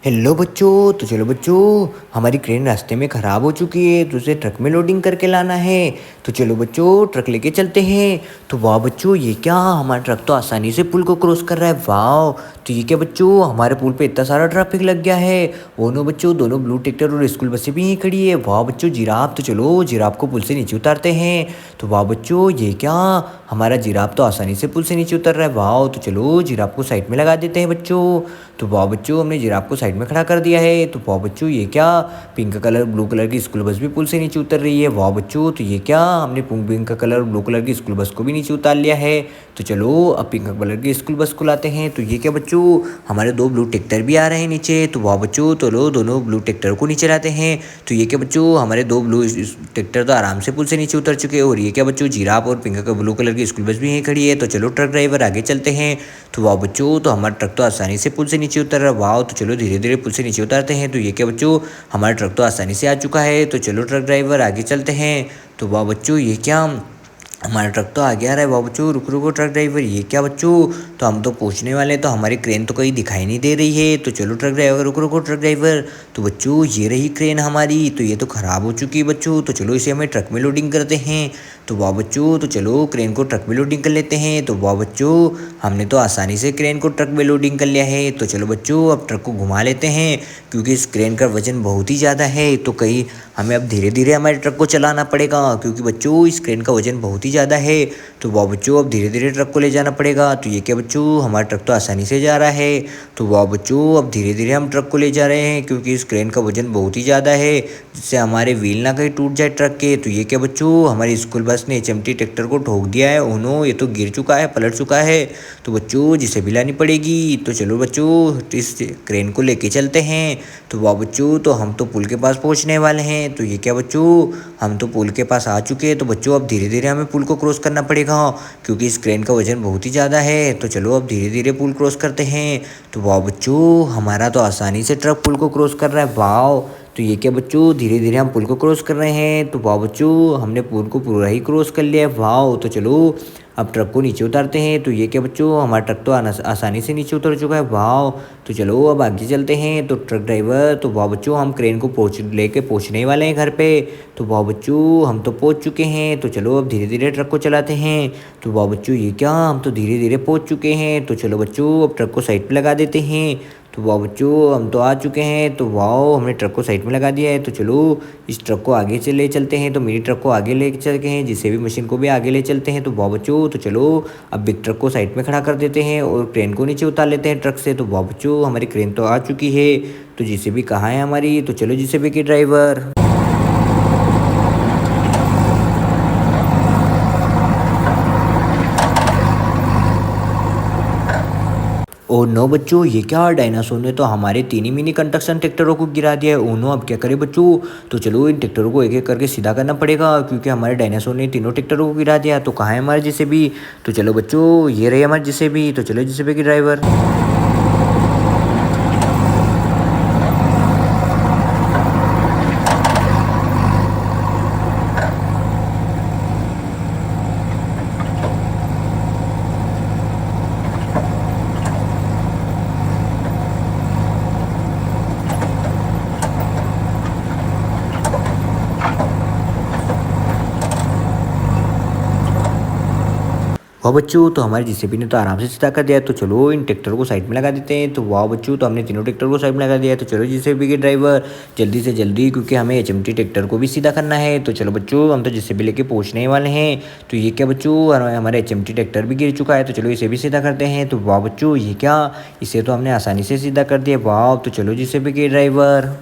Hello बच्चों। तो चलो बच्चों, हमारी क्रेन रास्ते में ख़राब हो चुकी है तो उसे ट्रक में लोडिंग करके लाना है। तो चलो बच्चों, ट्रक लेके चलते हैं। तो वाह बच्चों, ये क्या, हमारा ट्रक तो आसानी से पुल को क्रॉस कर रहा है। वाह। तो ये क्या बच्चों, हमारे पुल पे इतना सारा ट्रैफिक लग गया है। वो नो बच्चों, दोनों ब्लू ट्रैक्टर और स्कूल बसें भी यहीं खड़ी है। वाह बच्चों, जिराफ। तो चलो जिराफ को पुल से नीचे उतारते हैं। तो वाह बच्चों, ये क्या, हमारा जिराफ तो आसानी से पुल से नीचे उतर रहा है। वाह। तो चलो जिराफ को साइड में लगा देते हैं बच्चों। तो वाह बच्चों, हमने जिराफ को साइड में खड़ा कर दिया है। तो वाह बच्चों, ये क्या, पिंक कलर ब्लू कलर की स्कूल बस भी पुल से नीचे उतर रही है। वाह बच्चों, तो ये क्या, हमने पिंक कलर ब्लू कलर की स्कूल बस को भी नीचे उतार लिया है। तो चलो अब पिंक कलर की स्कूल बस को लाते हैं। तो ये क्या बच्चों, हमारे दो ब्लू ट्रैक्टर भी आ रहे हैं नीचे। तो वाह बच्चों, तो लो दोनों ब्लू ट्रैक्टर को नीचे लाते हैं। तो ये क्या बच्चों, हमारे दो ब्लू ट्रैक्टर तो आराम से पुल से नीचे उतर चुके हैं। और ये क्या बच्चों, जिराफ और पिंक ब्लू कलर की स्कूल बस भी यहीं खड़ी है। तो चलो ट्रक ड्राइवर आगे चलते हैं। तो वाह बच्चों, तो हमारा ट्रक तो आसानी से पुल से नीचे उतर रहा है। वाह। तो चलो धीरे धीरे पुल से नीचे उतारते हैं। तो ये क्या बच्चों, हमारा ट्रक तो आसानी से आ चुका है। तो चलो ट्रक ड्राइवर आगे चलते हैं। तो वाह बच्चों, ये क्या, हमारा ट्रक तो आगे आ रहा है। वाह बच्चों, रुको रुको ट्रक ड्राइवर, ये क्या बच्चों, तो हम तो पहुंचने वाले हैं, तो हमारी क्रेन तो कहीं दिखाई नहीं दे रही है। तो चलो ट्रक ड्राइवर, रुको रुको ट्रक ड्राइवर, तो बच्चों ये रही क्रेन हमारी। तो ये तो ख़राब हो चुकी है बच्चों। तो चलो इसे हमें ट्रक में लोडिंग करते हैं। तो वाह बच्चों, तो चलो क्रेन को ट्रक में लोडिंग कर लेते हैं। तो वाह बच्चों, हमने तो आसानी से क्रेन को ट्रक में लोडिंग कर लिया है। तो चलो बच्चों, अब ट्रक को घुमा लेते हैं, क्योंकि इस क्रेन का वजन बहुत ही ज़्यादा है। तो कहीं हमें अब धीरे धीरे हमारे ट्रक को चलाना पड़ेगा, क्योंकि बच्चों इस क्रेन का वजन बहुत ही ज़्यादा है। तो वाह बच्चों, अब धीरे धीरे ट्रक को ले जाना पड़ेगा। तो ये क्या बच्चों, हमारा ट्रक तो आसानी से जा रहा है। तो वाह बच्चों, अब धीरे धीरे हम ट्रक को ले जा रहे हैं, क्योंकि इस क्रेन का वजन बहुत ही ज़्यादा है, जिससे हमारे व्हील ना कहीं टूट जाए ट्रक के। तो ये क्या बच्चों, हमारी स्कूल बस ने एचएमटी ट्रैक्टर को ठोक दिया है। ओनो, ये तो गिर चुका है, पलट चुका है। तो बच्चों जिसे भी लानी पड़ेगी। तो चलो बच्चों, इस क्रेन को लेके चलते हैं। तो वाह बच्चों, तो हम तो पुल के पास पहुंचने वाले हैं। तो ये क्या बच्चों, हम तो पुल के पास आ चुके हैं। तो बच्चों अब धीरे धीरे हमें पुल को क्रॉस करना पड़ेगा, क्योंकि इस क्रेन का वजन बहुत ही ज़्यादा है। तो चलो अब धीरे धीरे पुल क्रॉस करते हैं। तो वाह बच्चों, हमारा तो आसानी से ट्रक पुल को क्रॉस कर रहा है। वाह। तो ये क्या बच्चों, धीरे धीरे हम पुल को क्रॉस कर रहे हैं। तो वाह बच्चों, हमने पुल को पूरा ही क्रॉस कर लिया है। वाह। तो चलो अब ट्रक को नीचे उतारते हैं। तो ये क्या बच्चों, हमारा ट्रक तो आसानी से नीचे उतर चुका है। वाह। तो चलो अब आगे चलते हैं। तो ट्रक ड्राइवर, तो वाह बच्चों, हम क्रेन को लेके पहुंचने वाले हैं घर पे। तो वाह बच्चों, हम तो पहुंच चुके हैं। तो चलो अब धीरे धीरे ट्रक को चलाते हैं। तो वाह बच्चों, ये क्या, हम तो धीरे धीरे पहुंच चुके हैं। तो चलो बच्चों, अब ट्रक को साइड पे लगा देते हैं। तो वाह बच्चों, हम तो आ चुके हैं। तो वाह, हमने ट्रक को साइड में लगा दिया है। तो चलो इस ट्रक को आगे चले चलते हैं। तो मिनी ट्रक को आगे ले चलते हैं, जिसे भी मशीन को भी आगे ले चलते हैं। तो वाह बच्चों, तो चलो अब बिग ट्रक को साइड में खड़ा कर देते हैं और क्रेन को नीचे उतार लेते हैं ट्रक से। तो वाह बच्चों, हमारी क्रेन तो आ चुकी है। तो जिसे भी कहाँ है हमारी, तो चलो जिसे भी के ड्राइवर। ओ नो बच्चों, ये क्या, डायनासोर ने तो हमारे तीन ही मिनी कंस्ट्रक्शन ट्रैक्टरों को गिरा दिया है। ओ नो, अब क्या करें बच्चों। तो चलो इन ट्रैक्टरों को एक एक करके सीधा करना पड़ेगा, क्योंकि हमारे डायनासोर ने तीनों ट्रैक्टरों को गिरा दिया। तो कहाँ है हमारे जिसे भी। तो चलो बच्चों, ये रहे हमारे जिसे भी। तो चलो जिसे भी के ड्राइवर। वाह बच्चों, तो हमारे जेसीबी ने तो आराम से सीधा कर दिया। तो चलो इन ट्रैक्टर को साइड में लगा देते हैं। तो वाह बच्चों, तो हमने तीनों ट्रैक्टर को साइड में लगा दिया है। तो चलो जेसीबी के ड्राइवर, जल्दी से जल्दी, क्योंकि हमें एचएमटी ट्रैक्टर को भी सीधा करना है। तो चलो बच्चों, हम तो जेसीबी लेके पहुंचने वाले हैं। तो ये क्या बच्चों, हमारा एचएमटी ट्रैक्टर भी गिर चुका है। तो चलो इसे भी सीधा करते हैं। तो वाह बच्चों, ये क्या, इसे तो हमने आसानी से सीधा कर दिया। वाह। तो चलो जेसीबी के ड्राइवर।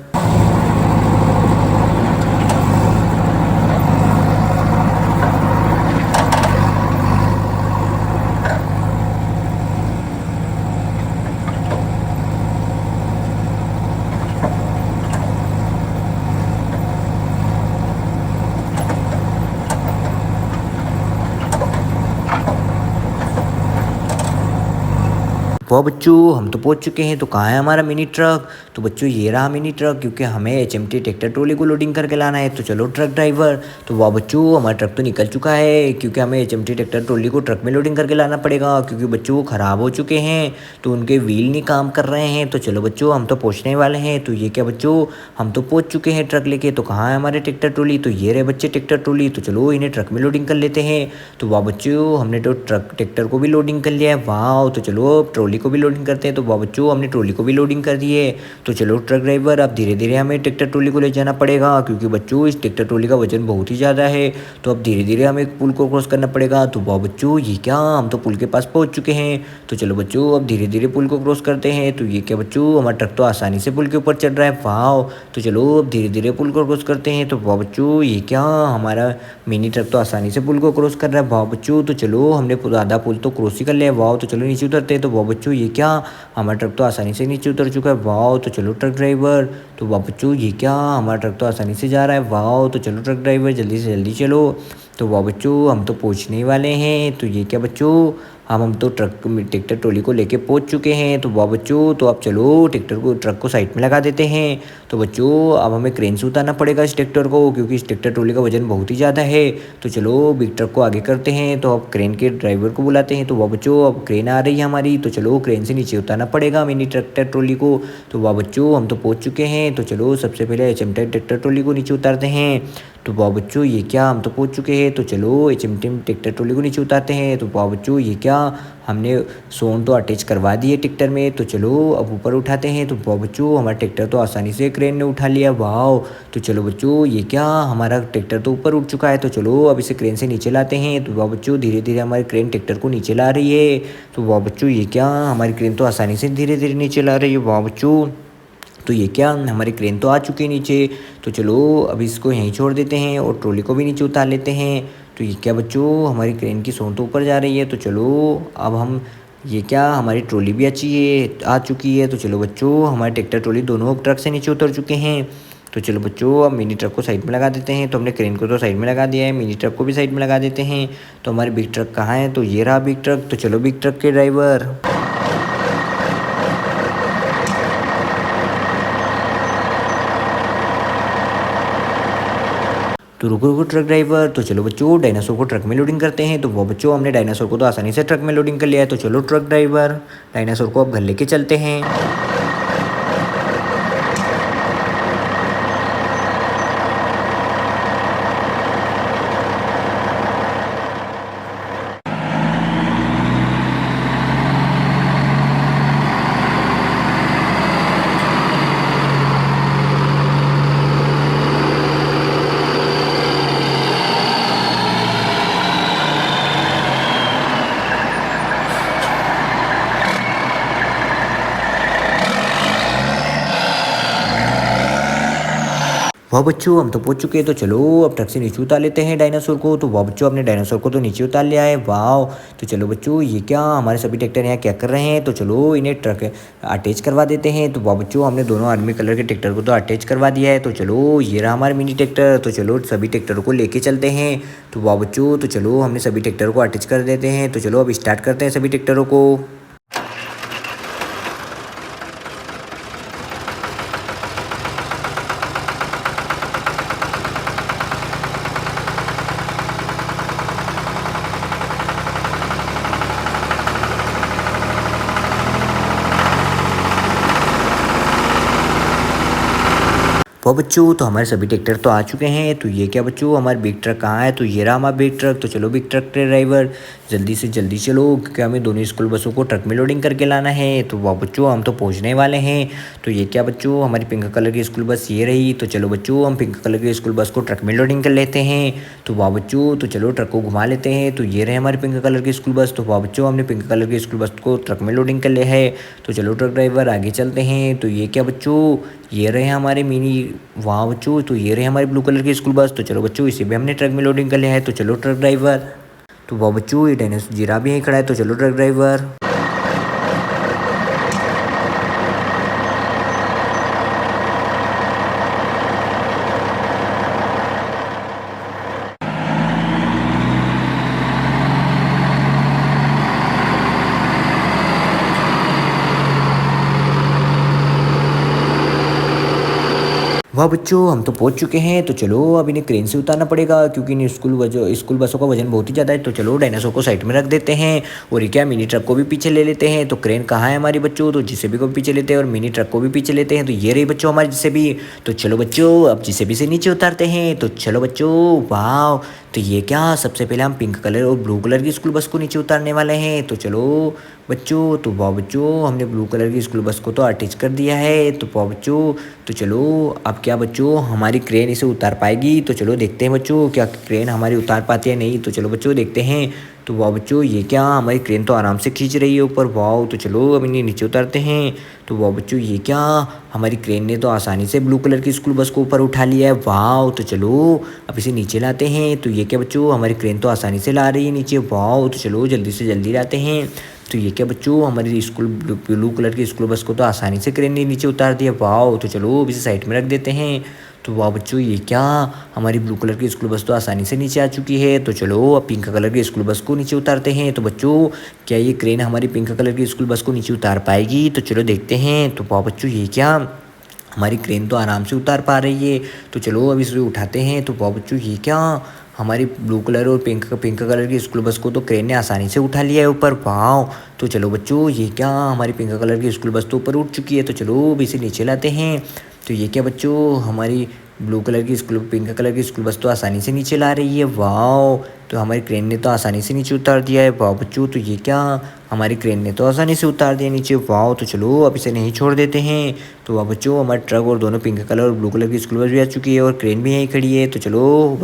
वाह बच्चों, हम तो पहुंच चुके हैं। तो कहाँ है हमारा मिनी ट्रक? तो बच्चों ये रहा मिनी ट्रक, क्योंकि हमें एचएमटी ट्रैक्टर ट्रॉली को लोडिंग करके लाना है। तो चलो ट्रक ड्राइवर। तो वाह बच्चों, हमारा ट्रक तो निकल चुका है, क्योंकि हमें एचएमटी ट्रैक्टर ट्रॉली को ट्रक में लोडिंग करके लाना पड़ेगा, क्योंकि बच्चों वो ख़राब हो चुके हैं, तो उनके व्हील नहीं काम कर रहे हैं। तो चलो बच्चों, हम तो पहुँचने वाले हैं। तो ये क्या बच्चों, हम तो पहुँच चुके हैं ट्रक लेके। तो कहाँ है हमारे ट्रैक्टर ट्रॉली? तो ये रहे बच्चे ट्रैक्टर ट्रॉली। तो चलो इन्हें ट्रक में लोडिंग कर लेते हैं। तो वाह बच्चों, हमने तो ट्रैक्टर को भी लोडिंग कर लिया है। वाह, तो चलो अब ट्रॉली को भी लोडिंग करते हैं। तो वाह बच्चों, हमने ट्रॉली को भी लोडिंग कर दी है। तो चलो ट्रक ड्राइवर, अब धीरे धीरे हमें ट्रैक्टर ट्रॉली को ले जाना पड़ेगा, क्योंकि बच्चों इस ट्रैक्टर ट्रॉली का वजन बहुत ही ज़्यादा है। तो अब धीरे धीरे हमें पुल को क्रॉस करना पड़ेगा। तो वाह बच्चों, ये क्या, हम तो पुल के पास पहुंच चुके हैं। तो चलो बच्चों, अब धीरे धीरे पुल को क्रॉस करते हैं। तो ये क्या बच्चों, हमारा ट्रक तो आसानी से पुल के ऊपर चढ़ रहा है। वाह, तो चलो अब धीरे धीरे पुल को क्रॉस करते हैं। तो वाह बच्चों, ये क्या, हमारा मिनी ट्रक तो आसानी से पुल को क्रॉस कर रहा है। वाह बच्चों, तो चलो हमने आधा पुल तो क्रॉस ही कर लिया है। वाह, तो चलो नीचे उतरते हैं। तो वाह बच्चों, ये क्या, हमारा ट्रक तो आसानी से नीचे उतर चुका है। वाह, तो चलो ट्रक ड्राइवर। तो वाह बच्चों, ये क्या, हमारा ट्रक तो आसानी से जा रहा है। वाह, तो चलो ट्रक ड्राइवर, जल्दी से जल्दी चलो। तो वाह बच्चों, हम तो पहुँचने वाले हैं। तो ये क्या बच्चों, हम तो ट्रैक्टर ट्रॉली को लेके पहुंच चुके हैं। तो वाह बच्चों, तो अब चलो ट्रक को साइड में लगा देते हैं। तो बच्चों, अब हमें क्रेन से उतारना पड़ेगा इस ट्रैक्टर को, क्योंकि इस ट्रैक्टर ट्रॉली का वजन बहुत ही ज़्यादा है। तो चलो बिग ट्रक को आगे करते हैं। तो अब क्रेन के ड्राइवर को बुलाते हैं। तो वाह बच्चों, अब क्रेन आ रही है हमारी। तो चलो क्रेन से नीचे उतारना पड़ेगा मिनी ट्रैक्टर ट्रॉली को। तो वाह बच्चों, हम तो पहुँच चुके हैं। तो चलो सबसे पहले एचएमटी ट्रैक्टर ट्रॉली को नीचे उतारते हैं। तो वाह बच्चों, ये क्या, हम तो पहुँच चुके हैं। तो चलो एचएमटी ट्रैक्टर ट्रॉली को नीचे उतारते हैं। तो वाह बच्चों, ये क्या, हमने सोन तो अटैच करवा दी है ट्रैक्टर में। तो चलो अब ऊपर उठाते हैं। तो वाह बच्चों, हमारा ट्रैक्टर तो आसानी से क्रेन ने उठा लिया। वाह, तो चलो बच्चों, ये क्या, हमारा ट्रैक्टर तो ऊपर उठ चुका है। तो चलो अब इसे क्रेन से नीचे लाते हैं। तो वाह बच्चों, धीरे धीरे हमारी क्रेन ट्रैक्टर को नीचे ला रही है। तो वाह बच्चों, ये क्या, हमारी क्रेन तो आसानी से धीरे धीरे नीचे ला रही है। वाह बच्चों, तो ये क्या, हमारी क्रेन तो आ चुकी है नीचे। तो चलो अब इसको यहीं छोड़ देते हैं और ट्रॉली को भी नीचे उतार लेते हैं। तो ये क्या बच्चों, हमारी क्रेन की सोन तो ऊपर जा रही है। तो चलो अब हम, ये क्या, हमारी ट्रॉली भी आ चुकी है। तो चलो बच्चों, हमारे ट्रैक्टर ट्रॉली दोनों ट्रक से नीचे उतर चुके हैं। तो चलो बच्चों, अब मिनी ट्रक को साइड में लगा देते हैं। तो हमने क्रेन को तो साइड में लगा दिया है, मिनी ट्रक को भी साइड में लगा देते हैं। तो हमारे बिग ट्रक कहाँ है? तो ये रहा बिग ट्रक। तो चलो बिग ट्रक के ड्राइवर। तो रुको रुको ट्रक ड्राइवर। तो चलो बच्चों, डायनासोर को ट्रक में लोडिंग करते हैं। तो वो बच्चों, हमने डायनासोर को तो आसानी से ट्रक में लोडिंग कर लिया है। तो चलो ट्रक ड्राइवर, डायनासोर को अब घर लेके चलते हैं। वाह बच्चों, हम तो पहुंच चुके हैं। तो चलो अब ट्रक से नीचे उतार लेते हैं डायनासोर को। तो वाह बच्चों, हमने डायनासोर को तो नीचे उतार लिया है। वाह, तो चलो बच्चों, ये क्या, हमारे सभी ट्रैक्टर यहाँ क्या कर रहे हैं? तो चलो इन्हें ट्रक अटैच करवा देते हैं। तो वाह बच्चों, हमने दोनों आर्मी कलर के ट्रैक्टर को तो अटैच करवा दिया है। तो चलो ये रहा हमारा मिनी ट्रैक्टर। तो चलो सभी ट्रैक्टरों को लेके चलते हैं। तो वाह बच्चों, तो चलो हमने सभी ट्रैक्टरों को अटैच कर देते हैं। तो चलो अब स्टार्ट करते हैं सभी ट्रैक्टरों को। वाह बच्चों, तो हमारे सभी ट्रैक्टर तो आ चुके हैं। तो ये क्या बच्चों, हमारे बिग ट्रक कहाँ है? तो ये रहा हमारा बिग ट्रक। तो चलो बिग ट्रक के ड्राइवर, जल्दी से जल्दी चलो, क्योंकि हमें दोनों स्कूल बसों को ट्रक में लोडिंग करके लाना है। तो वाह बच्चों, हम तो पहुँचने वाले हैं। तो ये क्या बच्चों, हमारी पिंक कलर की स्कूल बस ये रही। तो चलो बच्चों, हम पिंक कलर की स्कूल बस को ट्रक में लोडिंग कर लेते हैं। तो वाह बच्चों, तो चलो ट्रक को घुमा लेते हैं। तो ये रहे हमारी पिंक कलर की स्कूल बस। तो वाह बच्चों, हमने पिंक कलर की स्कूल बस को ट्रक में लोडिंग कर लिया है। तो चलो ट्रक ड्राइवर, आगे चलते हैं। तो ये क्या बच्चों, ये रहे हमारे मिनी, वाह बच्चों, तो ये रहे हमारी ब्लू कलर की स्कूल बस। तो चलो बच्चों, इसे भी हमने ट्रक में लोडिंग कर लिया है। तो चलो ट्रक ड्राइवर। तो वाह बच्चों, ये डायनासोर जीरा भी यहीं खड़ा है। तो चलो ट्रक ड्राइवर। वाह बच्चों, हम तो पहुंच चुके हैं। तो चलो अब इन्हें क्रेन से उतारना पड़ेगा, क्योंकि इन स्कूल बसों का वजन बहुत ही ज़्यादा है। तो चलो डायनासोर को साइड में रख देते हैं और ये क्या मिनी ट्रक को भी पीछे ले लेते हैं। तो क्रेन कहाँ है हमारी बच्चों, तो जेसीबी को भी पीछे लेते हैं और मिनी ट्रक को भी पीछे लेते हैं। तो ये रही बच्चों हमारी जेसीबी। तो चलो बच्चों अब जेसीबी से नीचे उतारते हैं। तो चलो बच्चों, वाह, तो ये क्या, सबसे पहले हम पिंक कलर और ब्लू कलर की स्कूल बस को नीचे उतारने वाले हैं। तो चलो बच्चों, तो वाह बच्चों, हमने ब्लू कलर की स्कूल बस को तो अटैच कर दिया है। तो वाह बच्चों, तो चलो अब क्या बच्चों, हमारी क्रेन इसे उतार पाएगी। तो चलो देखते हैं बच्चों, क्या क्रेन हमारी उतार पाती है नहीं। तो चलो बच्चों देखते हैं। तो वाह बच्चों, ये क्या, हमारी क्रेन तो आराम से खींच रही है ऊपर। वाह, तो चलो अब इन्हें नीचे उतारते हैं। तो वाह बच्चों, ये क्या, हमारी क्रेन ने तो आसानी से ब्लू कलर की स्कूल बस को ऊपर उठा लिया है। वाह, तो चलो अब इसे नीचे लाते हैं। तो ये क्या बच्चों, हमारी क्रेन तो आसानी से ला रही है नीचे। वाह, तो चलो जल्दी से जल्दी लाते हैं। तो ये क्या बच्चों, हमारी ब्लू कलर की स्कूल बस को तो आसानी से क्रेन ने नीचे उतार दिया। वाह, तो चलो अब इसे साइड में रख देते हैं। तो वाह बच्चों, ये क्या, हमारी ब्लू कलर की स्कूल बस तो आसानी से नीचे आ चुकी है। तो चलो अब पिंक कलर की स्कूल बस को नीचे उतारते हैं। तो बच्चों, क्या ये क्रेन हमारी पिंक कलर की स्कूल बस को नीचे उतार पाएगी। तो चलो देखते हैं। तो वाह बच्चों, ये क्या, हमारी क्रेन तो आराम से उतार पा रही है। तो चलो अब इसे उठाते हैं। तो वाह बच्चों, ये क्या, हमारी ब्लू कलर और पिंक कलर की स्कूल बस को तो क्रेन ने आसानी से उठा लिया है ऊपर। वाह, तो चलो बच्चों, ये क्या, हमारी पिंक कलर की स्कूल बस तो ऊपर उठ चुकी है। तो चलो अब इसे नीचे लाते हैं। तो ये क्या बच्चों, हमारी पिंक कलर की स्कूल बस तो आसानी से नीचे ला रही है। वाह, तो हमारी क्रेन ने तो आसानी से नीचे उतार दिया है। वाह बच्चों, तो ये क्या, हमारी क्रेन ने तो आसानी से उतार दिया नीचे। वाह, तो चलो अब इसे नहीं छोड़ देते हैं। तो वाह बच्चों, हमारे ट्रक और दोनों पिंक कलर और ब्लू कलर की स्कूल बस भी आ चुकी है और क्रेन भी यहीं खड़ी है। तो चलो